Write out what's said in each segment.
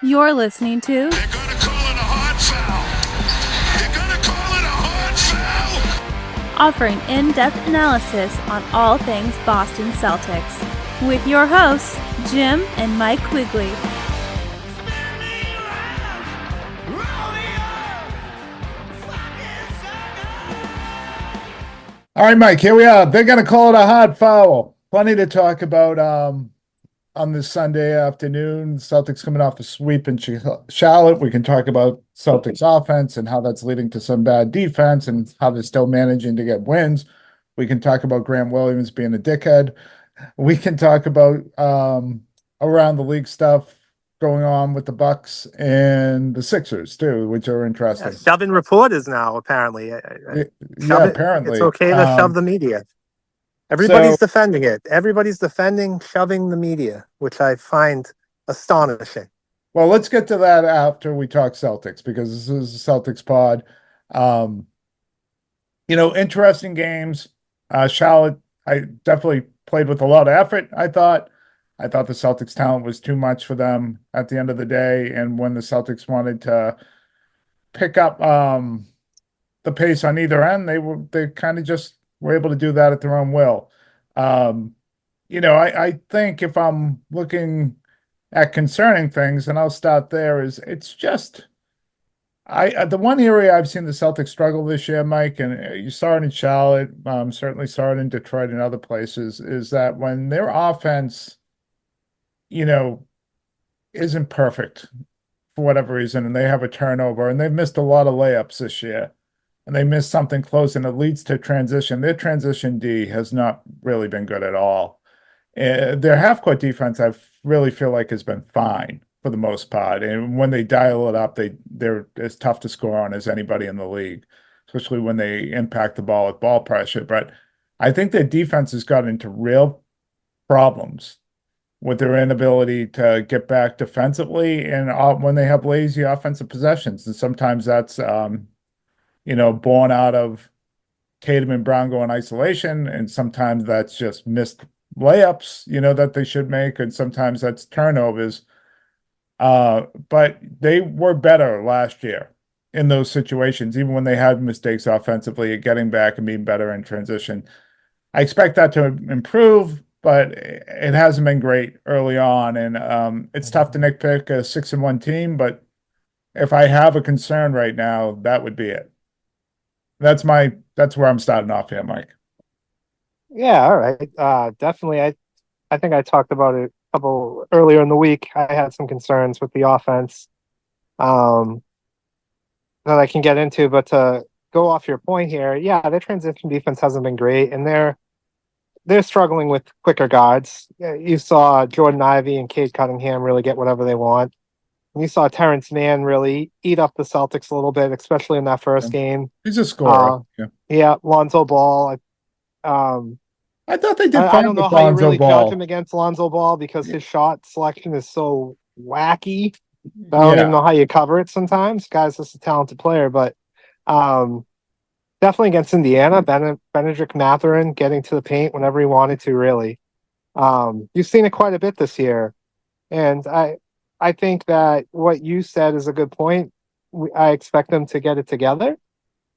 You're listening to They're going to call it a hard foul. They're going to call it a hard foul. offering in-depth analysis on all things Boston Celtics with your hosts, Jim and Mike Quigley. All right, Mike, here we are. They're going to call it a hard foul. Plenty to talk about on this Sunday afternoon. Celtics coming off a sweep in Charlotte. We can talk about Celtics offense and how that's leading to some bad defense and how they're still managing to get wins. We can talk about Grant Williams being a dickhead. We can talk about around the league stuff going on with the Bucks and the Sixers too, which are interesting. Shoving reporters now, apparently. Apparently. It's okay to shove the media. Everybody's defending it. Everybody's defending shoving the media, which I find astonishing. Well, let's get to that after we talk Celtics, because this is a Celtics pod. Interesting games. Charlotte, I definitely played with a lot of effort, I thought. I thought the Celtics talent was too much for them at the end of the day. And when the Celtics wanted to pick up the pace on either end, they kind of just were able to do that at their own will. I think if I'm looking at concerning things, and I'll start there, is it's just the one area I've seen the Celtics struggle this year, Mike, and you saw it in Charlotte, certainly saw it in Detroit and other places, is that when their offense isn't perfect for whatever reason, and they have a turnover, and they've missed a lot of layups this year, and they missed something close, and it leads to transition. Their transition D has not really been good at all. Their half-court defense, I really feel like, has been fine for the most part. And when they dial it up, they're as tough to score on as anybody in the league, especially when they impact the ball with ball pressure. But I think their defense has got into real problems with their inability to get back defensively, and when they have lazy offensive possessions. And sometimes that's, born out of Tatum and Brown going isolation, and sometimes that's just missed layups, that they should make, and sometimes that's turnovers. But they were better last year in those situations, even when they had mistakes offensively, at getting back and being better in transition. I expect that to improve, but it hasn't been great early on, and it's tough to nitpick a 6-1 team. But if I have a concern right now, that would be it. That's where I'm starting off here, Mike. Yeah, all right. Definitely. I think I talked about it a couple earlier in the week. I had some concerns with the offense that I can get into, but to go off your point here, yeah, their transition defense hasn't been great, and they're struggling with quicker guards. You saw Jordan Ivey and Cade Cunningham really get whatever they want. And you saw Terrence Mann really eat up the Celtics a little bit, especially in that first game. He's a scorer. Yeah, Lonzo Ball. I thought they did fine. I don't know with how you Lonzo really Ball. judge him against Lonzo Ball, because his shot selection is so wacky. I don't even know how you cover it sometimes. Guy's just a talented player, but definitely against Indiana, Benedict Mathurin getting to the paint whenever he wanted to, really. You've seen it quite a bit this year. And I think that what you said is a good point. I expect them to get it together.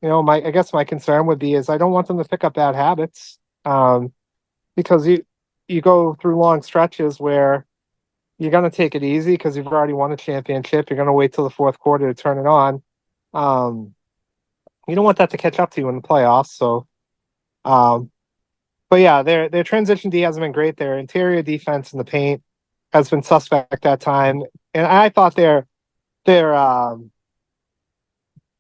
I guess my concern would be is I don't want them to pick up bad habits, because you go through long stretches where you're going to take it easy because you've already won a championship. You're going to wait till the fourth quarter to turn it on. You don't want that to catch up to you in the playoffs. So, but yeah, their transition D hasn't been great. Their interior defense in the paint has been suspect at time, and I thought their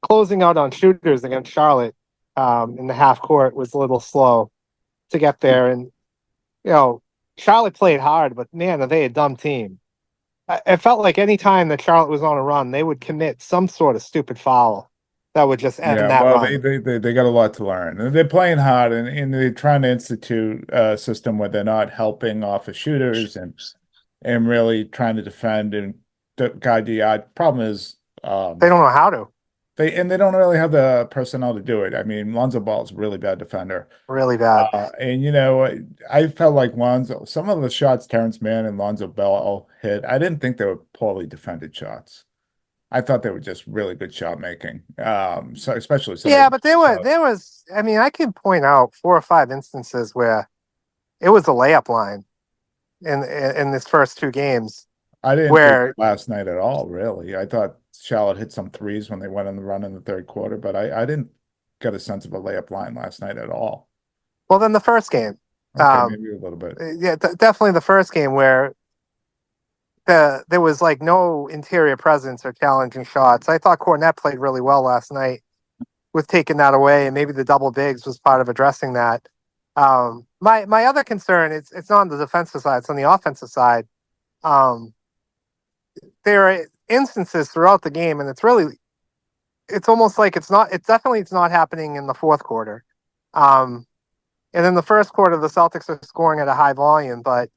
closing out on shooters against Charlotte in the half court was a little slow to get there. And Charlotte played hard, but man, are they a dumb team. It felt like any time that Charlotte was on a run, they would commit some sort of stupid foul that would just end that run. They got a lot to learn. And they're playing hard, and they're trying to institute a system where they're not helping off of shooters and really trying to defend and guide the eye. Problem is, they don't know how to. They don't really have the personnel to do it. I mean, Lonzo Ball is a really bad defender. Really bad. And you know, I felt like Lonzo, some of the shots Terrence Mann and Lonzo Ball hit, I didn't think they were poorly defended shots. I thought they were just really good shot making. So especially some Yeah, of but the there was, I mean, I can point out 4 or 5 instances where it was a layup line in this first 2 games I didn't think where, last night at all, really. I thought Charlotte hit some threes when they went on the run in the third quarter, but I didn't get a sense of a layup line last night at all. well, then the first game, Okay, maybe a little bit. yeah, definitely the first game where there was like no interior presence or challenging shots. I thought Cornette played really well last night with taking that away, and maybe the double bigs was part of addressing that. My other concern is it's not on the defensive side; it's on the offensive side. Um, there are instances throughout the game, and it's almost like it's not happening in the fourth quarter. And in the first quarter, the Celtics are scoring at a high volume, but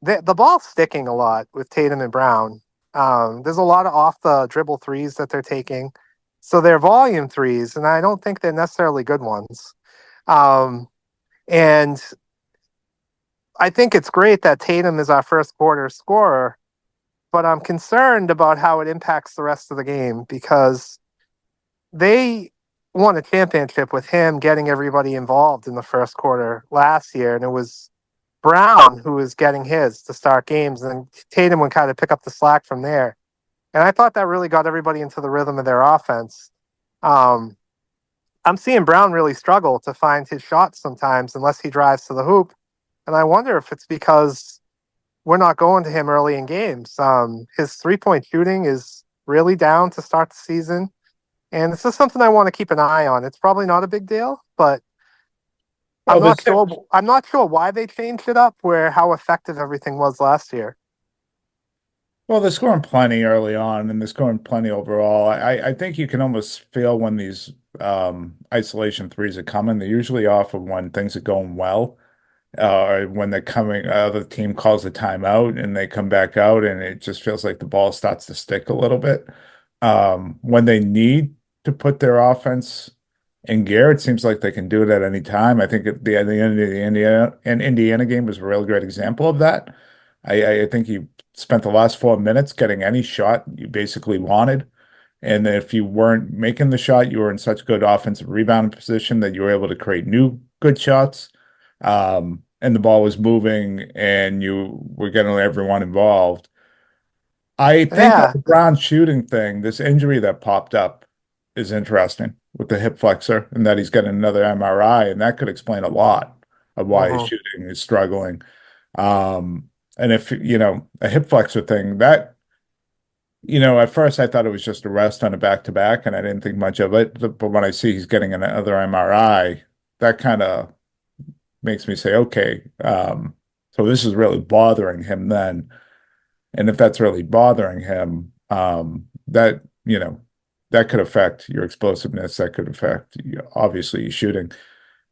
the ball's sticking a lot with Tatum and Brown. There's a lot of off the dribble threes that they're taking. So they're volume threes, and I don't think they're necessarily good ones. And I think it's great that Tatum is our first quarter scorer, but I'm concerned about how it impacts the rest of the game because they won a championship with him getting everybody involved in the first quarter last year, and it was Brown who was getting his to start games, and Tatum would kind of pick up the slack from there. And I thought that really got everybody into the rhythm of their offense. I'm seeing Brown really struggle to find his shots sometimes unless he drives to the hoop. And I wonder if it's because we're not going to him early in games. His 3-point shooting is really down to start the season. And this is something I want to keep an eye on. It's probably not a big deal, but I'm not sure. I'm not sure why they changed it up. Where how effective everything was last year. Well, they're scoring plenty early on, and they're scoring plenty overall. I think you can almost feel when these isolation threes are coming. They're usually off of when things are going well, or when they're coming, the team calls a timeout and they come back out, and it just feels like the ball starts to stick a little bit. When they need to put their offense in gear, it seems like they can do it at any time. I think at the end of the Indiana game was a real great example of that. I think you spent the last 4 minutes getting any shot you basically wanted. And if you weren't making the shot, you were in such good offensive rebounding position that you were able to create new good shots. And the ball was moving and you were getting everyone involved. I think on Yeah, the Brown shooting thing, this injury that popped up is interesting with the hip flexor and that he's getting another MRI, and that could explain a lot of why his shooting is struggling. And if, you know, a hip flexor thing, that, you know, at first I thought it was just a rest on a back-to-back, and I didn't think much of it. But when I see he's getting another MRI, that kind of makes me say, okay, so this is really bothering him then. And if that's really bothering him, that, you know, that could affect your explosiveness. That could affect, obviously, your shooting.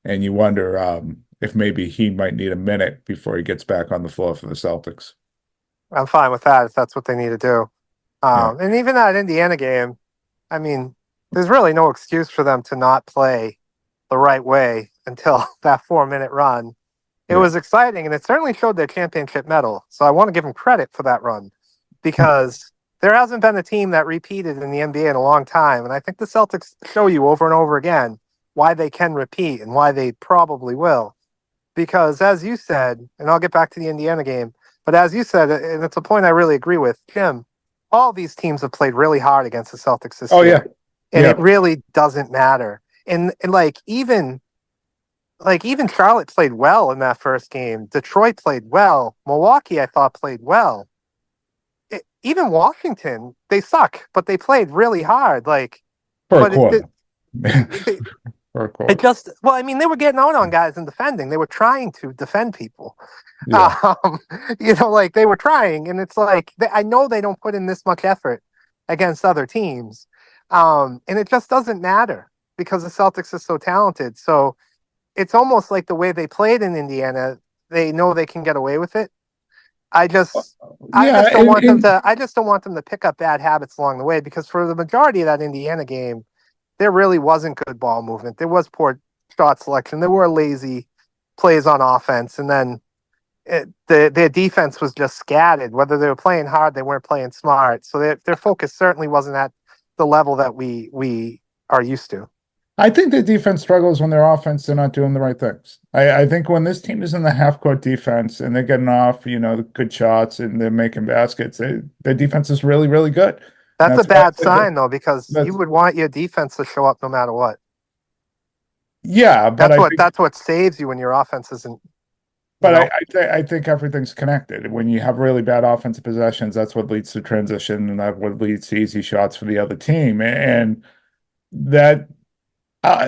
And you wonder if maybe he might need a minute before he gets back on the floor for the Celtics. I'm fine with that if that's what they need to do. Yeah. And even that Indiana game, I mean, there's really no excuse for them to not play the right way until that 4-minute run. It was exciting, and it certainly showed their championship medal. So I want to give them credit for that run because there hasn't been a team that repeated in the NBA in a long time. And I think the Celtics show you over and over again why they can repeat and why they probably will. Because as you said, and I'll get back to the Indiana game, but as you said, and it's a point I really agree with, Jim, all these teams have played really hard against the Celtics this year. Yeah. And it really doesn't matter. And even Charlotte played well in that first game. Detroit played well. Milwaukee, I thought, played well. Even Washington, they suck, but they played really hard. For a quarter. Well, I mean, they were getting out on guys and defending. They were trying to defend people. Yeah. They were trying, and it's like I know they don't put in this much effort against other teams, and it just doesn't matter because the Celtics are so talented. So it's almost like the way they played in Indiana. They know they can get away with it. I just don't want them to pick up bad habits along the way because for the majority of that Indiana game, there really wasn't good ball movement. There was poor shot selection. There were lazy plays on offense, and then their defense was just scattered. Whether they were playing hard, they weren't playing smart. So their focus certainly wasn't at the level that we are used to. I think the defense struggles when their offense, they're not doing the right things. I think when this team is in the half-court defense and they're getting off, good shots and they're making baskets, their defense is really, really good. That's a bad sign, though, because you would want your defense to show up no matter what. Yeah, but that's what saves you when your offense isn't. But I think everything's connected. When you have really bad offensive possessions, that's what leads to transition, and that's what leads to easy shots for the other team. And that,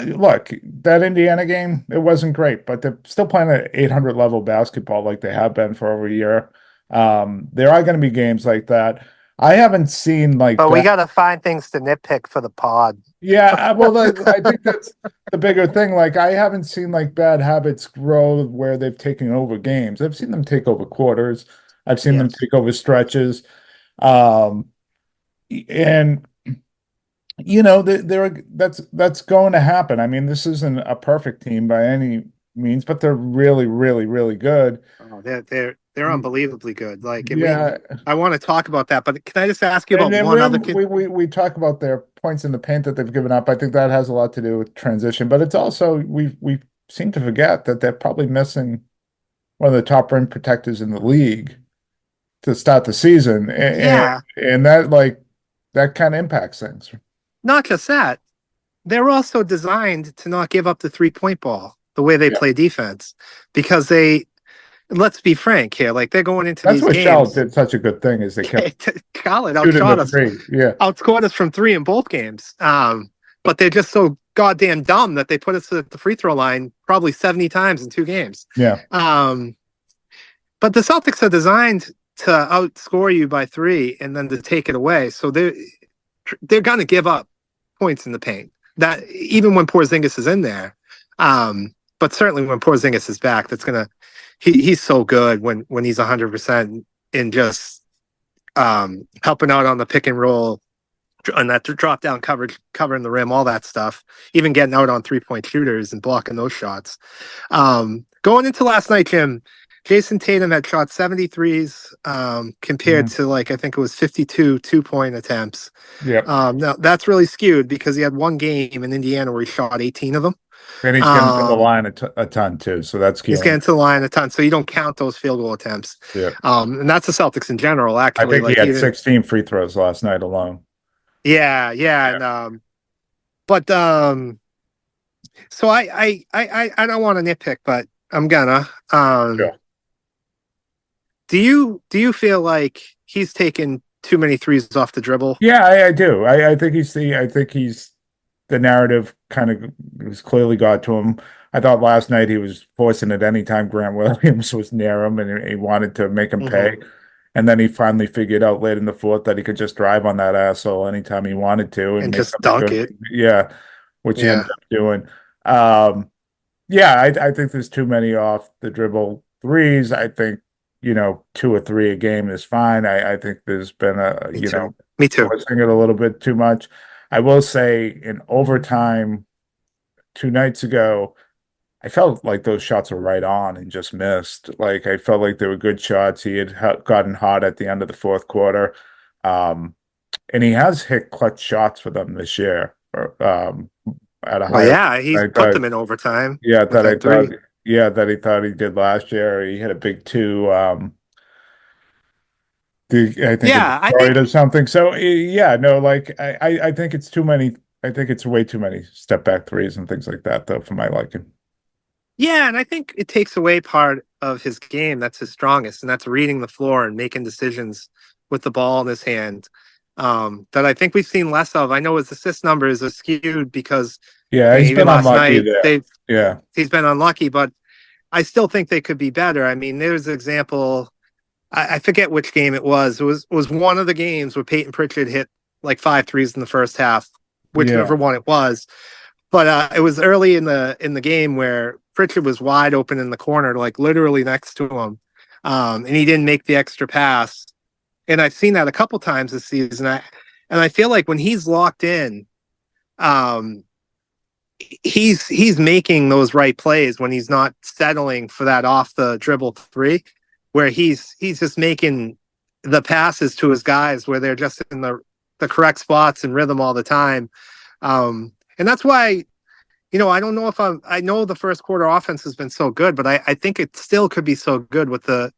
look, that Indiana game, it wasn't great, but they're still playing at 800 level basketball like they have been for over a year. There are going to be games like that. I haven't seen But we got to find things to nitpick for the pod. Yeah, well, I think that's the bigger thing. Like, I haven't seen bad habits grow where they've taken over games. I've seen them take over quarters. I've seen them take over stretches. And that's going to happen. I mean, this isn't a perfect team by any means, but they're really, really, really good. Oh, they're unbelievably good. I want to talk about that, but can I just ask you about one other? We talk about their points in the paint that they've given up. I think that has a lot to do with transition, but it's also we seem to forget that they're probably missing one of the top rim protectors in the league to start the season, and that kind of impacts things. Not just that, they're also designed to not give up the 3-point ball the way they play defense, because let's be frank here, they're going into these games. That's what Shell did such a good thing, is they kept Khaled outscored us from 3 in both games. But they're just so goddamn dumb that they put us at the free throw line probably 70 times in 2 games. Yeah. But the Celtics are designed to outscore you by 3 and then to take it away. So they're going to give up points in the paint. That even when Porzingis is in there. But certainly when Porzingis is back, he's so good when he's 100% in just helping out on the pick and roll, on that drop down coverage, covering the rim, all that stuff, even getting out on 3-point shooters and blocking those shots. Going into last night, Jim, Jason Tatum had shot 73s compared to I think it was 52 2-point attempts. Yeah. Now that's really skewed because he had one game in Indiana where he shot 18 of them. And he's getting to the line a ton too, so that's key. He's getting to the line a ton, so you don't count those field goal attempts. Yeah. And that's the Celtics in general. Actually, I think he had 16 free throws last night alone. Yeah. And, but so I don't want to nitpick, but I'm gonna. Do you feel like he's taken too many threes off the dribble? Yeah, I do. I think he's the narrative kind of was clearly got to him. I thought last night he was forcing it anytime Grant Williams was near him, and he wanted to make him pay. And then he finally figured out late in the fourth that he could just drive on that asshole anytime he wanted to. And just dunk it. Yeah, which he ended up doing. I think there's too many off the dribble threes. I think, 2 or 3 a game is fine. I think there's been Me too. Forcing it a little bit too much. I will say in overtime 2 nights ago, I felt like those shots were right on and just missed. I felt like they were good shots. He had gotten hot at the end of the fourth quarter. And he has hit clutch shots for them this year. At a high. He's put them in overtime. Yeah, that he thought he did last year. He hit a big 2. I think or something. So I think it's too many. I think it's way too many step back threes and things like that, though, for my liking. Yeah, and I think it takes away part of his game that's his strongest, and that's reading the floor and making decisions with the ball in his hand. That I think we've seen less of. I know his assist numbers are skewed because he's been unlucky there. He's been unlucky, but I still think they could be better. I mean, there's an example. I forget which game it was. It was one of the games where Peyton Pritchard hit 5 threes in the first half, whichever one it was. But it was early in the game where Pritchard was wide open in the corner, literally next to him, and he didn't make the extra pass. And I've seen that a couple times this season. And I feel like when he's locked in, um, he's making those right plays when he's not settling for that off the dribble three, where he's just making the passes to his guys where they're just in the correct spots and rhythm all the time. And that's why, I don't know if I know the first quarter offense has been so good, but I think it still could be so good with the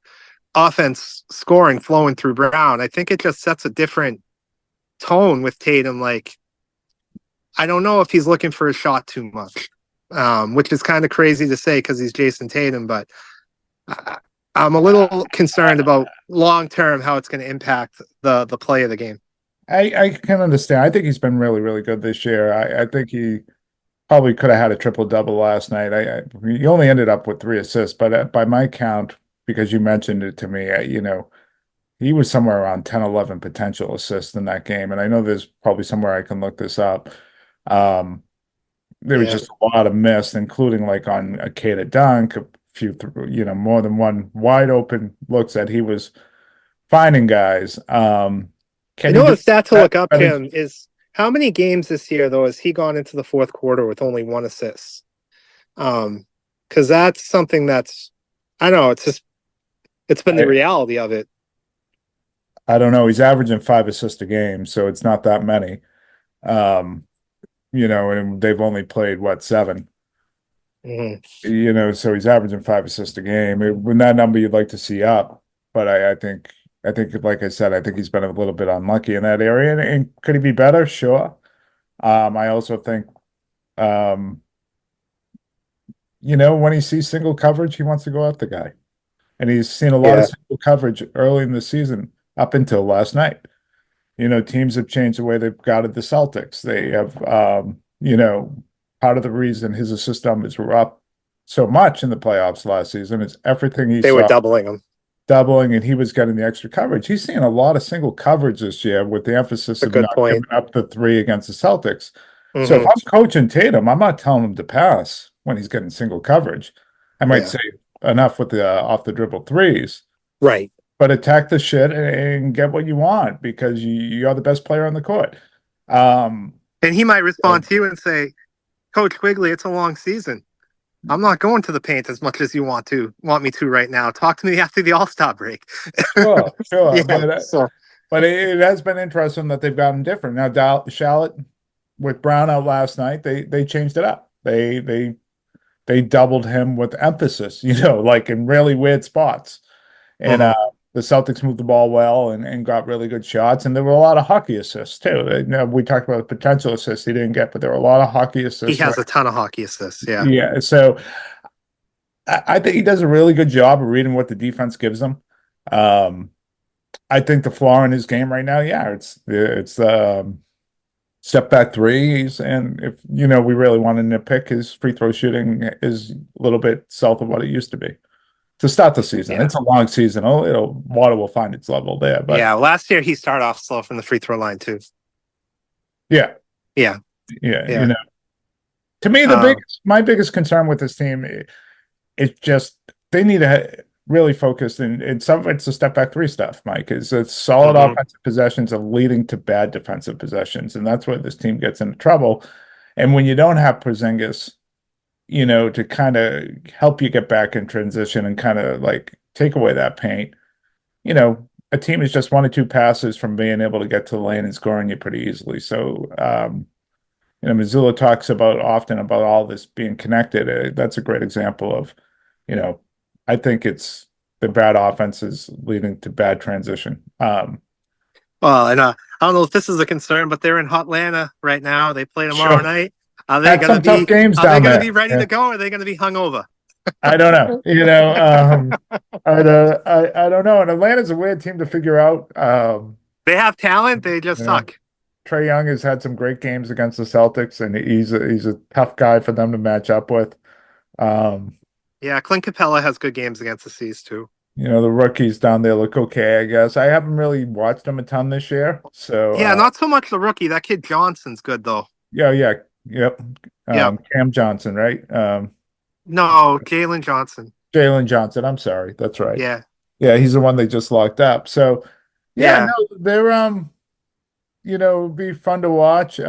offense scoring flowing through Brown. I think it just sets a different tone with Tatum. Like, I don't know if he's looking for a shot too much, which is kind of crazy to say because he's Jason Tatum, but I'm a little concerned about long term how it's going to impact the play of the game. I can understand. I think he's been really, really good this year. I think he probably could have had a triple-double last night. He only ended up with 3 assists, but by my count, because you mentioned it to me, he was somewhere around 10, 11 potential assists in that game. And I know there's probably somewhere I can look this up. There was just a lot of missed, including like on a K to dunk, a few, more than one wide open looks that he was finding guys. I know a stat to look up, Kim, is how many games this year, though, has he gone into the fourth quarter with only 1 assist? Because that's something that's, I don't know, it's been the reality of it. I don't know. He's averaging 5 assists a game, so it's not that many. And they've only played, 7? Mm-hmm. So he's averaging 5 assists a game. When that number you'd like to see up, but I think, like I said, I think he's been a little bit unlucky in that area. And could he be better? Sure. I also think, when he sees single coverage, he wants to go at the guy. And he's seen a lot of single coverage early in the season up until last night. Teams have changed the way they've guarded the Celtics. They have, part of the reason his assist numbers were up so much in the playoffs last season is everything he They were doubling him. And he was getting the extra coverage. He's seeing a lot of single coverage this year with the emphasis of not giving up the 3 against the Celtics. Mm-hmm. So if I'm coaching Tatum, I'm not telling him to pass when he's getting single coverage. I might say enough with the off the dribble 3s. Right. But attack the shit and get what you want because you're the best player on the court. And he might respond to you and say, Coach Quigley, it's a long season. I'm not going to the paint as much as you want me to right now. Talk to me after the All-Star break. Sure. Yeah, but it has been interesting that they've gotten different. Now, Charlotte, with Brown out last night, they changed it up. They doubled him with emphasis, like in really weird spots. And the Celtics moved the ball well and got really good shots. And there were a lot of hockey assists, too. We talked about the potential assists he didn't get, but there were a lot of hockey assists. He has a ton of hockey assists, yeah. Yeah, so I think he does a really good job of reading what the defense gives him. I think the flaw in his game right now, it's step back threes. And if, we really want to nitpick, his free throw shooting is a little bit south of what it used to be. To start the season. It's a long season. Water will find its level there. But last year he started off slow from the free throw line too. Yeah. To me, my biggest concern with this team is just they need to really focus and some of it's the step back 3 stuff, Mike. It's solid offensive possessions are leading to bad defensive possessions, and that's where this team gets into trouble. And when you don't have Porzingis, to kind of help you get back in transition and kind of like take away that paint. A team is just 1 or 2 passes from being able to get to the lane and scoring you pretty easily. So, Missoula talks often about all this being connected. That's a great example of, I think it's the bad offense is leading to bad transition. Well, and I don't know if this is a concern, but they're in Hotlanta right now. They play tomorrow night. Are they going to be ready to go? Or are they going to be hungover? I don't know. I don't know. And Atlanta's a weird team to figure out. They have talent. They just suck. Trae Young has had some great games against the Celtics, and he's a tough guy for them to match up with. Clint Capella has good games against the C's too. The rookies down there look okay, I guess. I haven't really watched them a ton this year. So not so much the rookie. That kid Johnson's good though. Yep. Cam Johnson, right? No, Jalen Johnson. Jalen Johnson. I'm sorry. That's right. Yeah. Yeah, he's the one they just locked up. So they're it'd be fun to watch.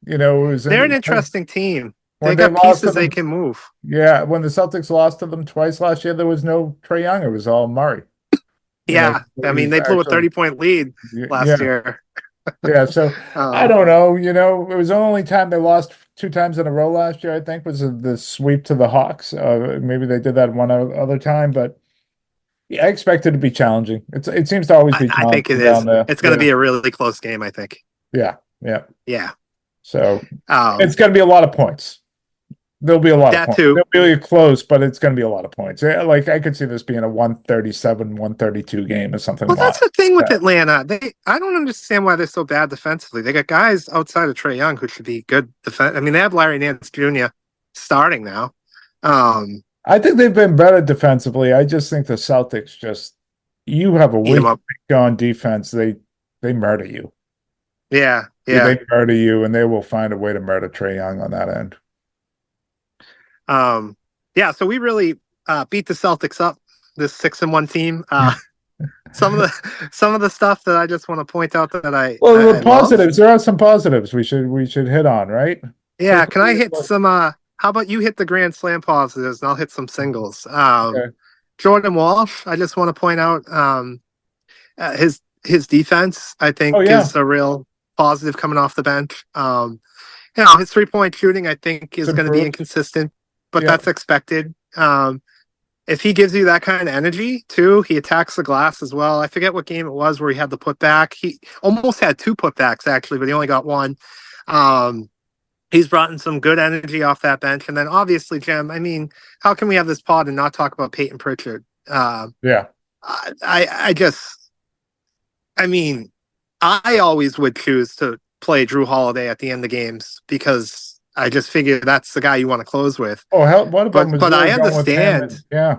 You know, it was They're an interesting team. They when they got lost to pieces they them. can move. Yeah, when the Celtics lost to them twice last year, there was no Trae Young. It was all Murray. You know, Yeah, I mean he's they blew a actually 30-point lead last yeah. year. Yeah, so I Um, don't know. You know, it was the only time they lost two times in a row last year, I think, was the sweep to the Hawks. Maybe they did that one other time, but yeah, I expect it to be challenging. It seems to always be I think it challenging is. down there. It's going to Yeah, be a really close game. I think. yeah, yeah. Yeah. So Um, it's going to be a lot of points. There'll be a lot of that points. too. They'll be close, but it's going to be a lot of points. Yeah, like I could see this being a 137, 132 game or something Well, wild. that's the thing with Yeah. Atlanta. I don't understand why they're so bad defensively. They got guys outside of Trae Young who should be good defense. I mean, they have Larry Nance Jr. starting now. Um, I think they've been better defensively. I just think the Celtics just you have a Eat 'em weak up. on defense, they murder you. Yeah, They yeah. murder you, and they will find a way to murder Trae Young on that end. Yeah. So we really beat the Celtics up. This 6-1 team. Some of the stuff that I just want to point out that Well, I the love. positives, there are some positives we should hit on, right? Yeah. Can I hit some? How about you hit the Grand Slam positives and I'll hit some singles. Okay. Jordan Walsh. I just want to point out his defense. I Oh think yeah, is a real positive coming off the bench. You know, his 3-point shooting I think it's is going to be improved. inconsistent, but Yeah. that's expected. If he gives you that kind of energy too, he attacks the glass as well. I forget what game it was where he had the putback. He almost had two putbacks actually, but he only got one. Um, he's brought in some good energy off that bench, and then obviously, Jim. I mean, how can we have this pod and not talk about Peyton Pritchard? Yeah. I just, I mean, I always would choose to play Drew Holiday at the end of the games because I just figure that's the guy you want to close with. Oh hell, one of them was But I really going with him. understand. And, yeah.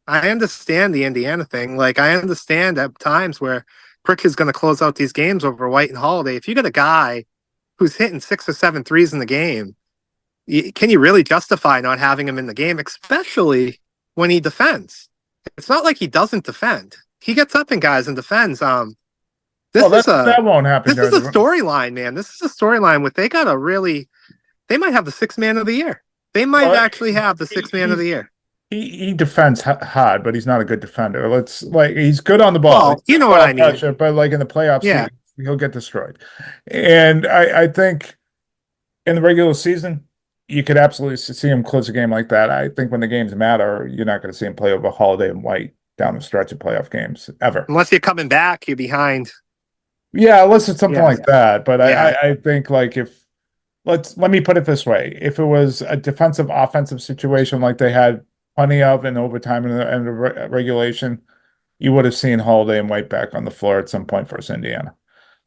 I understand the Indiana thing. Like I understand at times where Pritchard's going to close out these games over White and Holiday. If you got a guy who's hitting 6 or 7 threes in the game, can you really justify not having him in the game, especially when he defends? It's not like he doesn't defend. He gets up in guys and defends. This Well, is that won't happen. this is a storyline, man. This is a storyline with they might have the 6th man of the year. They might Well, actually have the 6th man of the year. He defends hard, but he's not a good defender. He's good on the ball. Well, you know what I mean. Pressure, but like in the playoffs, Yeah. he'll get destroyed. And I think in the regular season, you could absolutely see him close a game like that. I think when the games matter, you're not going to see him play over Holiday and White down the stretch of playoff games ever. Unless you're coming back, you're behind. Yeah, unless it's something Yeah. like that. But Yeah. I think like if let me put it this way: if it was a defensive offensive situation like they had plenty of in overtime and the regulation, you would have seen Holiday and White back on the floor at some point versus Indiana.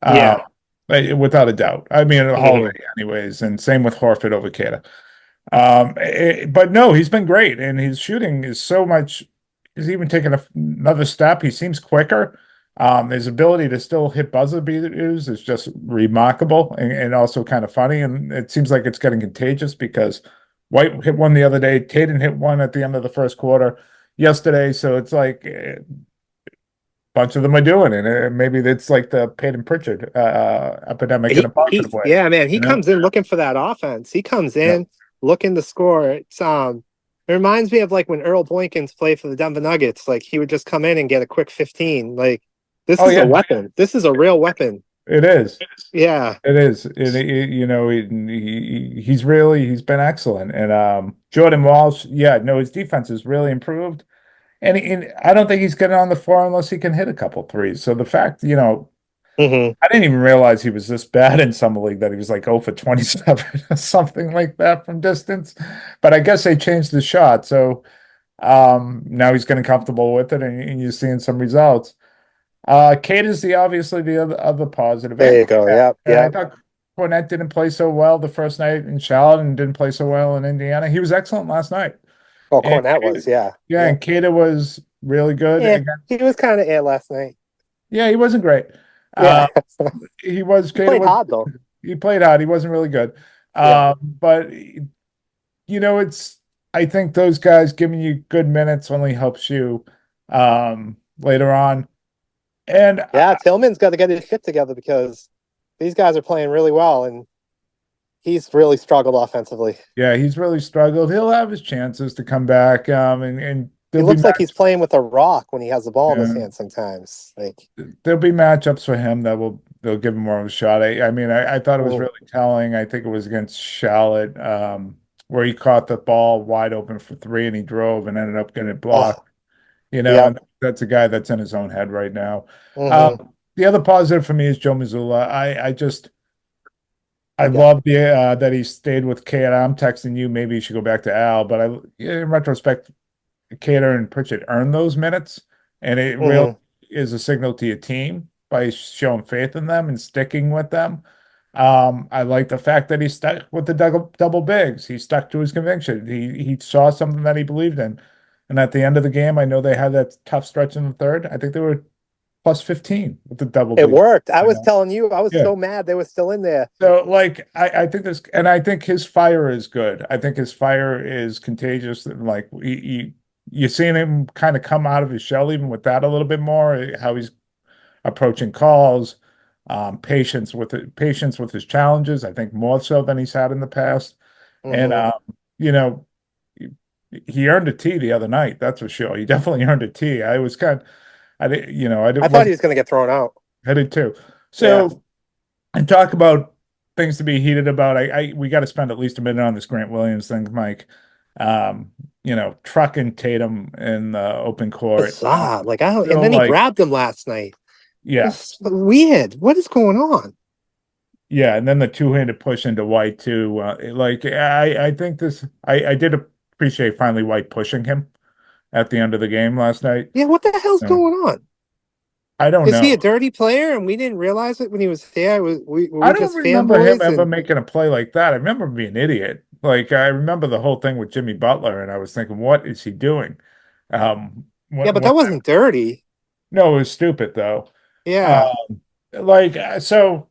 Yeah. Without a doubt. I mean, Mhm. Holiday anyways, and same with Horford over Kata. But no, he's been great, and his shooting is so much. He's even taken another step. He seems quicker. His ability to still hit buzzer beaters is just remarkable and also kind of funny. And it seems like it's getting contagious because White hit one the other day. Tatum hit one at the end of the first quarter yesterday. So it's like a bunch of them are doing it. And maybe it's like the Peyton Pritchard epidemic in a positive way. Yeah, man. He You know? comes in looking for that offense. He comes in Yeah. looking to score. It reminds me of like when Earl Boykins played for the Denver Nuggets. Like he would just come in and get a quick 15. Like this Oh, is yeah. a weapon. This is a real weapon. It is. Yeah. It is. You know, he's been excellent. And Jordan Walsh, yeah, no, his defense has really improved. And I don't think he's getting on the floor unless he can hit a couple threes. So the fact, you know, Mm-hmm. I didn't even realize he was this bad in summer league that he was like 0 for 27 or something like that from distance. But I guess they changed the shot. So now he's getting comfortable with it and you're seeing some results. Kate is obviously the other positive. There you go. Yep. And I Yep. thought Fournette didn't play so well the first night in Charlotte and didn't play so well in Indiana. He was excellent last night. Oh, And Cornette was. Yeah. Yeah, and Kata was really good. Yeah. Again, He was kind of air last night. yeah, he wasn't great. Yeah. He was He played hard though. He played hard. He wasn't really good. Yeah. But you know, I think those guys giving you good minutes only helps you later on. And Yeah, Tillman's got to get his shit together because these guys are playing really well. And He's really struggled offensively. Yeah, he's really struggled. He'll have his chances to come back. And He looks like he's playing with a rock when he has the ball in his yeah, hand sometimes. Like, there'll be matchups for him that they'll give him more of a shot. I mean, I thought it was mm, really telling. I think it was against Charlotte, where he caught the ball wide open for three and he drove and ended up getting it blocked. oh, And yep. that's a guy that's in his own head right now. Mm-hmm. The other positive for me is Joe Mazzulla. I Yeah. love that he stayed with Cater. I'm texting you. Maybe you should go back to Al, but in retrospect, Cater and Pritchard earned those minutes, and it really Mm-hmm. is a signal to your team by showing faith in them and sticking with them. I like the fact that he stuck with the double bigs. He stuck to his conviction. He saw something that he believed in, and at the end of the game, I know they had that tough stretch in the third. I think they were plus 15 with the double It big. worked. I was telling you, I was Yeah. so mad they were still in there. So, like, I think this, and I think his fire is good. I think his fire is contagious. And like, you're seeing him kind of come out of his shell, even with that a little bit more. How he's approaching calls, patience with his challenges. I think more so than he's had in the past. And Mm-hmm. you know, he earned a T the other night. That's for sure. He definitely earned a T. I didn't, I I didn't thought he wasn't was going to get thrown out. headed too. Yeah. So. And talk about things to be heated about. We got to spend at least a minute on this Grant Williams thing, Mike. Trucking Tatum in the open court. Bizarre. Like, I don't, and Feel then he like, grabbed him last night. yeah, It's weird. What is going on? yeah, and then the two-handed push into White too. I think I did appreciate finally White pushing him at the end of the game last night. Yeah, what the hell's Uh, going on? I don't Is he know. a dirty player and we didn't realize it when he was there? Were I we don't just remember him fanboys? ever And making a play like that. I remember him being an idiot. Like I remember the whole thing with Jimmy Butler, and I was thinking, what is he doing? yeah, but that wasn't dirty. No, it was stupid though. Yeah. Um, so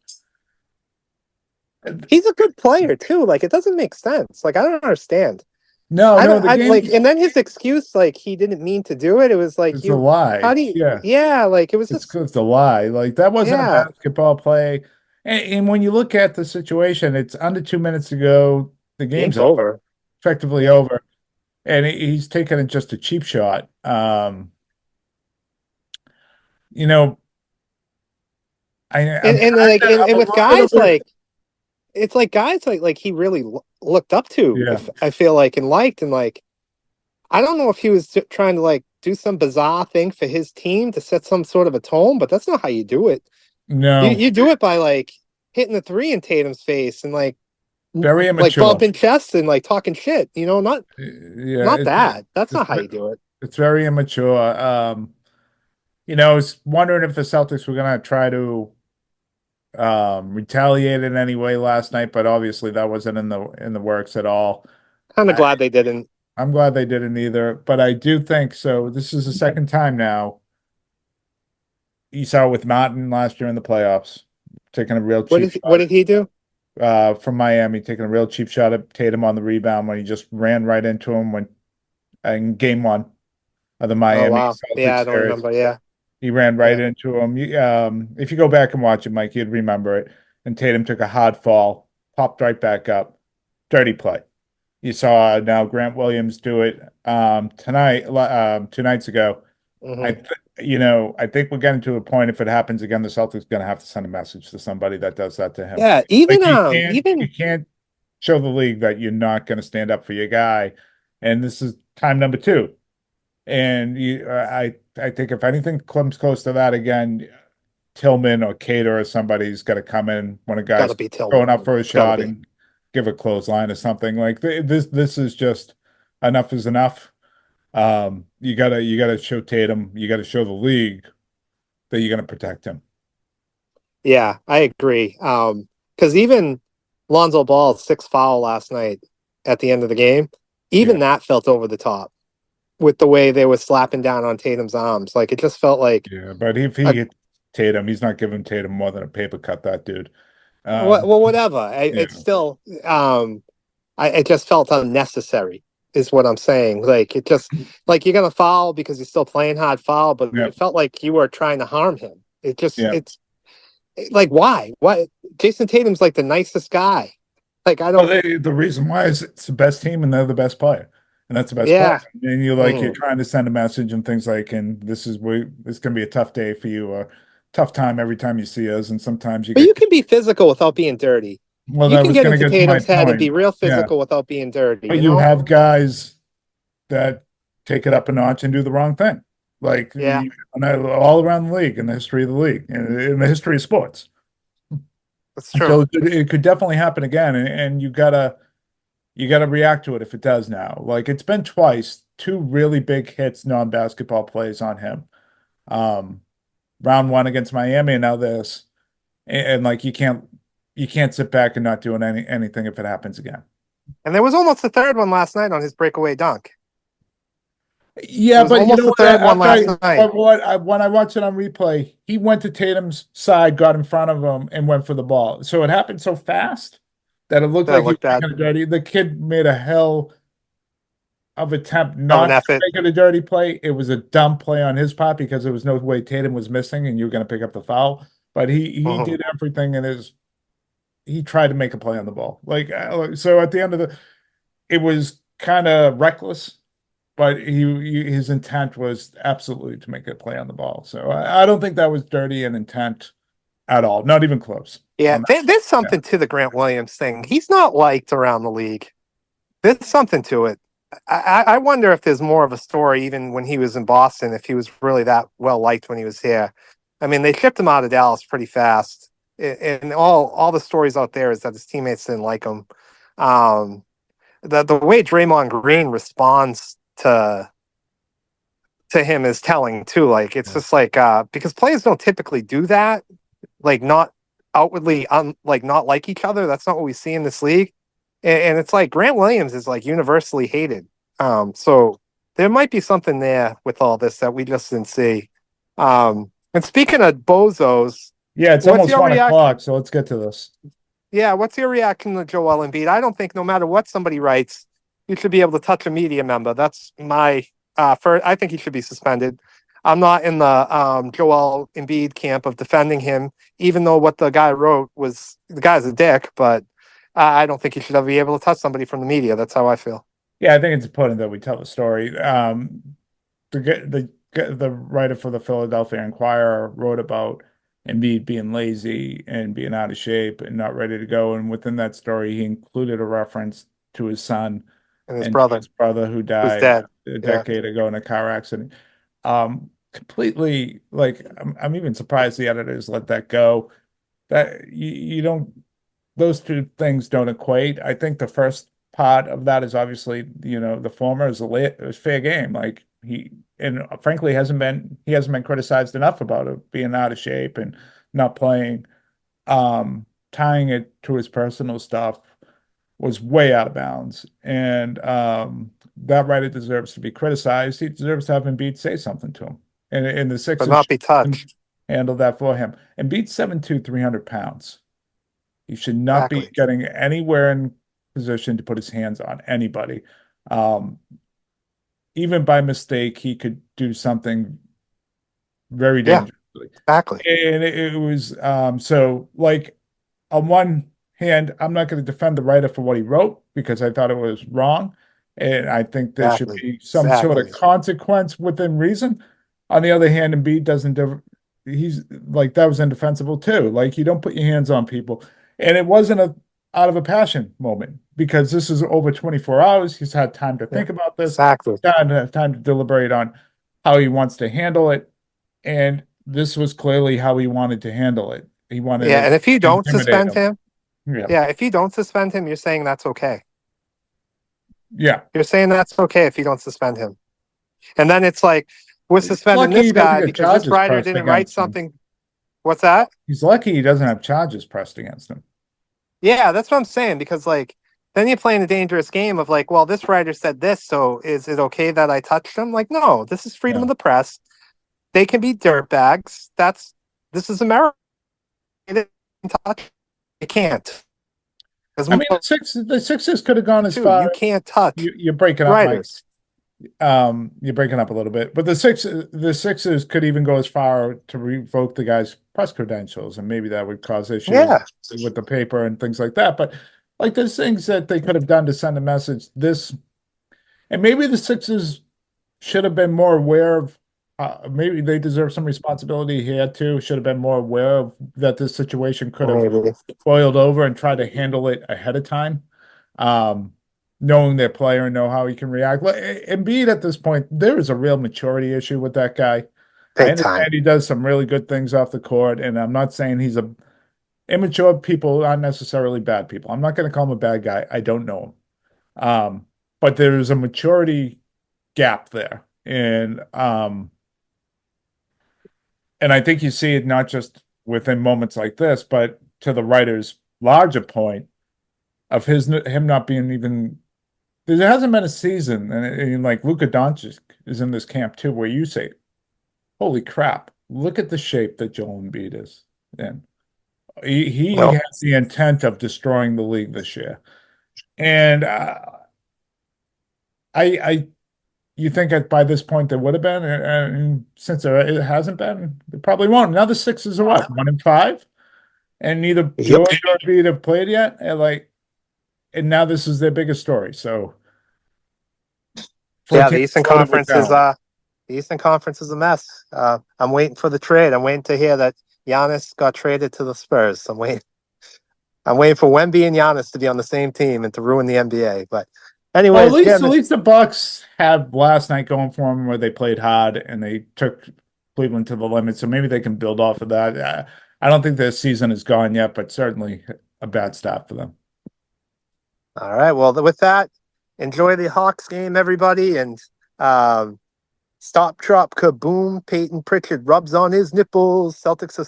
He's a good player too. Like, it doesn't make sense. Like, I don't understand. no, I no, don't the I like, game's and then his excuse, like, he didn't mean to do it. It was like, it's a lie. how do you, Yeah, yeah, like, it was just, it's a lie. Like that wasn't a yeah, basketball play. And when you look at the situation, it's under 2 minutes to go. The game's game's over. effectively Yeah. over, and he's taking it just a cheap shot. You know, I'm And kind like, of I'm and a with little bit guys over. like, it's like guys like he really looked up to, Yeah. if I feel like, and liked, and like, I don't know if he was trying to like do some bizarre thing for his team to set some sort of a tone, but that's not how you do it. No, You do it by like hitting the three in Tatum's face and like very like immature. bumping chests and like talking shit. Yeah, Not that. That's it's not how you do it. it's very immature. I was wondering if the Celtics were gonna try to retaliate in any way last night, but obviously that wasn't in the works at all. Kind of I, glad they didn't. I'm glad they didn't either, but I do think so. This is the second time now. You saw it with Martin last year in the playoffs, taking a real cheap What shot did he do? from Miami, taking a real cheap shot at Tatum on the rebound when he just ran right into him when in game one of the Oh Miami wow. Yeah, I Celtics don't series. remember. Yeah. He ran right Yeah. into him. If you go back and watch it, Mike, you'd remember it. And Tatum took a hard fall, popped right back up. Dirty play. You saw now Grant Williams do it tonight, 2 nights ago. I, Hmm. th I think we're getting to a point. If it happens again, the Celtics going to have to send a message to somebody that does that to him. Yeah. Like you Even can't show the league that you're not going to stand up for your guy. And this is time number two. And I think if anything comes close to that again, Tillman or Cater or somebody's got to come in when a gotta guy's be Tillman. going up for a It's gotta shot be. and give a clothesline or something like this. This is just enough is enough. You gotta show Tatum, you gotta show the league that you're gonna protect him. Yeah, I agree. Because even Lonzo Ball's 6th foul last night at the end of the game, even Yeah. that felt over the top with the way they were slapping down on Tatum's arms. Like, it just felt like Yeah, but if he a, hit Tatum, he's not giving Tatum more than a paper cut, that dude. well, whatever. Yeah. It's still, it just felt unnecessary, is what I'm saying. Like, it just, like, you're gonna foul because you're still playing hard foul, but Yeah. it felt like you were trying to harm him. Yeah. It's like, why? What? Jason Tatum's like the nicest guy. Like I Well, don't. the reason why is it's the best team and they're the best player, and that's the best player. Yeah. And you're Mhm. trying to send a message and things like, and this going to be a tough day for you, or tough time every time you see us. And sometimes you But you get, can be physical without being dirty. well, You that can was get going to into get to my Tatum's head and be point. real Yeah, physical without being dirty. but You you know? have guys that take it up a notch and do the wrong thing, like Yeah, all around the league, in the history of the league, in the history of sports. that's true. So it could definitely happen again, and you gotta react to it if it does now. Like it's been twice, two really big hits, non-basketball plays on him. Um, round one against Miami, and now this, and like you can't sit back and not doing anything if it happens again. And there was almost a third one last night on his breakaway dunk. There Yeah, was but you almost know a what? third one last night. When I watched it on replay, he went to Tatum's side, got in front of him, and went for the ball. So it happened so fast that it looked That like he was looked bad making a dirty. The kid made a hell of attempt of an not to effort. make it a dirty play. It was a dumb play on his part because there was no way Tatum was missing and you were going to pick up the foul. But he Mhm. did everything in his. He tried to make a play on the ball. So at the end of it was kind of reckless, but his intent was absolutely to make a play on the ball. So I don't think that was dirty in intent at all, not even close Yeah, on that. there's Yeah. something to the Grant Williams thing. He's not liked around the league. There's something to it. I wonder if there's more of a story even when he was in Boston, if he was really that well liked when he was here. I mean, they shipped him out of Dallas pretty fast, and all the stories out there is that his teammates didn't like him. Um, the way Draymond Green responds to him is telling too. Like it's just like because players don't typically do that, like not outwardly like not like each other. That's not what we see in this league. And it's like Grant Williams is like universally hated. So there might be something there with all this that we just didn't see. And speaking of bozos, Yeah, it's what's almost your 1 o'clock, reaction? so let's get to this. Yeah, what's your reaction to Joel Embiid? I don't think no matter what somebody writes, you should be able to touch a media member. That's my first. I think he should be suspended. I'm not in the Joel Embiid camp of defending him, even though what the guy wrote was the guy's a dick. But I don't think he should ever be able to touch somebody from the media. That's how I feel. Yeah, I think it's important that we tell the story. The writer for the Philadelphia Inquirer wrote about Embiid being lazy and being out of shape and not ready to go. And within that story, he included a reference to his son And his and brother his brother who was died dead. a Yeah, decade ago in a car accident. Completely like I'm even surprised the editors let that go. That you don't those two things don't equate. I think the first part of that is obviously, the former is fair game. Like and frankly he hasn't been criticized enough about it being out of shape and not playing. Tying it to his personal stuff was way out of bounds. And that writer deserves to be criticized. He deserves to have Embiid say something to him. And the but Sixers not be touched. handle that for him. Embiid's 7'2", 300 pounds. He should not be Exactly. getting anywhere in position to put his hands on anybody. Um, Even by mistake, he could do something very Yeah, dangerously. exactly. And it was so like on one hand, I'm not going to defend the writer for what he wrote because I thought it was wrong. And I think there should Exactly. be some sort of Exactly. consequence within reason. On the other hand, Embiid doesn't he's like that was indefensible too. Like you don't put your hands on people. And it wasn't a out of a passion moment because this is over 24 hours. He's had time to Yeah, think about this, exactly. time to deliberate on how he wants to handle it. And this was clearly how he wanted to handle it. He wanted Yeah, to and if you don't intimidate suspend him. him, Yeah. yeah, if you don't suspend him, you're saying that's okay. Yeah. You're saying that's okay if you don't suspend him. And then it's like, we're He's suspending lucky this he doesn't guy get because this charges writer pressed didn't write against him. something. What's that? He's lucky he doesn't have charges pressed against him. Yeah, that's what I'm saying. Because like then you're playing a dangerous game of like, well, this writer said this, so is it okay that I touched him? Like, no, this is freedom Yeah. of the press. They can be dirtbags. This is America. They didn't touch. You can't. As I mean, the Sixers could have gone as too, far. you can't touch You're breaking up, Mike. writers. You're breaking up a little bit, but the Sixers could even go as far to revoke the guy's press credentials, and maybe that would cause issues Yeah, with the paper and things like that. But Like there's things that they could have done to send a message. And maybe the Sixers should have been more aware of. Maybe they deserve some responsibility here too. Should have been more aware of that this situation could have Maybe. boiled over and try to handle it ahead of time. Um, Knowing their player and know how he can react. Well, Embiid at this point, there is a real maturity issue with that guy. I Big time. understand he does some really good things off the court, and I'm not saying he's a immature people aren't necessarily bad people. I'm not going to call him a bad guy. I don't know him. But there's a maturity gap there. And I think you see it not just within moments like this, but to the writer's larger point of him not being even there hasn't been a season, and like Luka Doncic is in this camp too, where you say, "Holy crap! Look at the shape that Joel Embiid is in." He Well, has the intent of destroying the league this year, and I you think that by this point there would have been, and since it hasn't been, it probably won't. Now the Sixers are what 1-5, and neither yep. Joel nor Embiid have played yet, and now this is their biggest story. So for a Yeah, team the Eastern loaded with Conference is talent. the Eastern Conference is a mess. I'm waiting for the trade. I'm waiting to hear that Giannis got traded to the Spurs. I'm waiting for Wemby and Giannis to be on the same team and to ruin the NBA. But Well, anyways, at least the Bucks have last night going for them, where they played hard and they took Cleveland to the limit. So maybe they can build off of that. I don't think their season is gone yet, but certainly a bad start for them. all right. Well, with that, enjoy the Hawks game, everybody, and stop, drop, kaboom. Peyton Pritchard rubs on his nipples. Celtics